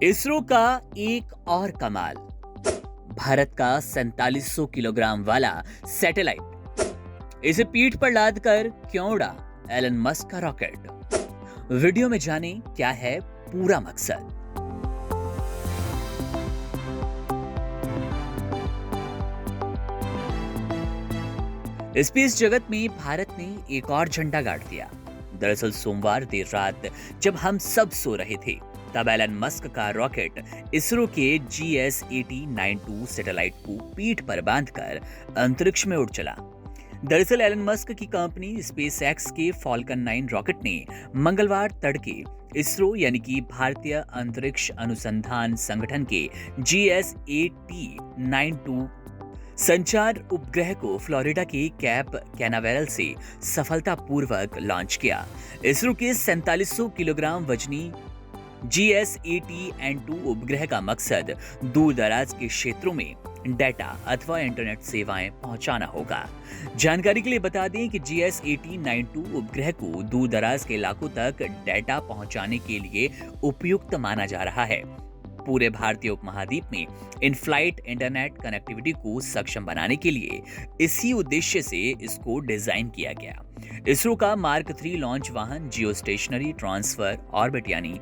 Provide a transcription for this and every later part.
इसरो का एक और कमाल, भारत का 4700 किलोग्राम वाला सैटेलाइट। इसे पीठ पर लाद कर क्यों उड़ा एलन मस्क का रॉकेट? वीडियो में जाने क्या है पूरा मकसद। स्पेस जगत में भारत ने एक और झंडा गाड़ दिया। दरअसल सोमवार देर रात जब हम सब सो रहे थे, तब एलन मस्क का रॉकेट इसरो के GS-8092 सैटेलाइट को पीठ पर बांधकर अंतरिक्ष में उड़ चला। दरअसल एलन मस्क की कंपनी स्पेस एक्स के फॉल्कन 9 रॉकेट ने मंगलवार तड़के इसरो यानी कि भारतीय अंतरिक्ष अनुसंधान संगठन के GS-8092 संचार उपग्रह को फ्लोरिडा के कैप कैनावेरल से सफलतापूर्वक लॉन्च किया। इसरो के 4700 किलोग्राम वजनी GS-80N2 उपग्रह का मकसद दूर दराज के क्षेत्रों में डेटा अथवा इंटरनेट सेवाएं पहुंचाना होगा। जानकारी के लिए बता दें कि GS-8092 उपग्रह को दूर दराज के इलाकों तक डेटा पहुंचाने के लिए उपयुक्त माना जा रहा है। पूरे भारतीय उपमहाद्वीप में इन फ्लाइट इंटरनेट कनेक्टिविटी को सक्षम बनाने के लिए इसी उद्देश्य से इसको डिजाइन किया गया। इसरो का मार्क 3 लॉन्च वाहन जियो स्टेशनरी ट्रांसफर ऑर्बिट यानी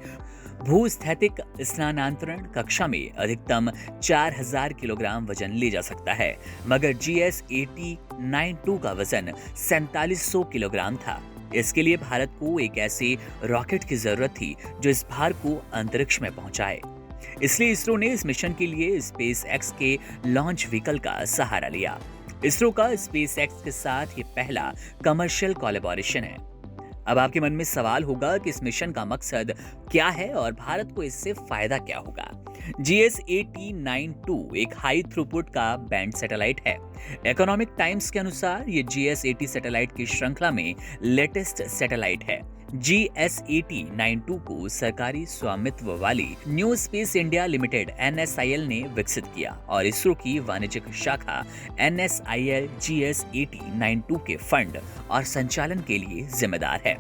भूस्थैतिक स्थानांतरण कक्षा में अधिकतम 4000 किलोग्राम वजन ले जा सकता है, मगर GS-8092 का वजन 4700 किलोग्राम था। इसके लिए भारत को एक ऐसे रॉकेट की जरूरत थी जो इस भार को अंतरिक्ष में पहुंचाए। इसलिए इसरो ने इस मिशन के लिए स्पेस एक्स के लॉन्च व्हीकल का सहारा लिया। इसरो का स्पेस एक्स के साथ ये पहला कमर्शियल कोलैबोरेशन है। अब आपके मन में सवाल होगा कि इस मिशन का मकसद क्या है और भारत को इससे फायदा क्या होगा। GS-8092 एक हाई थ्रूपुट का बैंड सैटेलाइट है। इकोनॉमिक टाइम्स के अनुसार ये GS-80 सैटेलाइट की श्रृंखला में लेटेस्ट सैटेलाइट है। GS-8092 को सरकारी स्वामित्व वाली new space India limited NSIL ने विकसित किया और इसरो की वाणिज्यिक शाखा NSIL GS-8092 के फंड और संचालन के लिए जिम्मेदार है।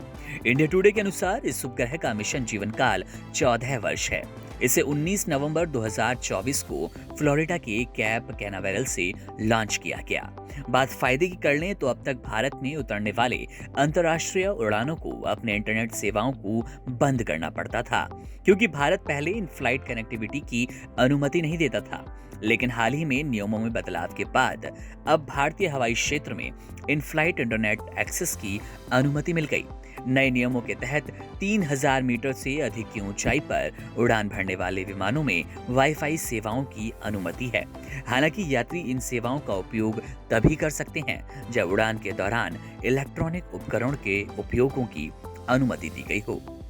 इंडिया टुडे के अनुसार इस उपग्रह का मिशन जीवन काल 14 वर्ष है। इसे 19 नवंबर 2024 को फ्लोरिडा के कैप कैनावेरल से लॉन्च किया गया। बात फायदे की कर लें तो अब तक भारत में उतरने वाले अंतर्राष्ट्रीय उड़ानों को अपने इंटरनेट सेवाओं को बंद करना पड़ता था, क्योंकि भारत पहले इन फ्लाइट कनेक्टिविटी की अनुमति नहीं देता था। लेकिन हाल ही में नियमों में बदलाव के बाद अब भारतीय हवाई क्षेत्र में इन फ्लाइट इंटरनेट एक्सेस की अनुमति मिल गई। नए नियमों के तहत 3000 मीटर से अधिक की ऊंचाई पर उड़ान भरने वाले विमानों में वाईफाई सेवाओं की अनुमति है। हालांकि यात्री इन सेवाओं का उपयोग तभी कर सकते हैं जब उड़ान के दौरान इलेक्ट्रॉनिक उपकरण के उपयोगों की अनुमति दी गई हो।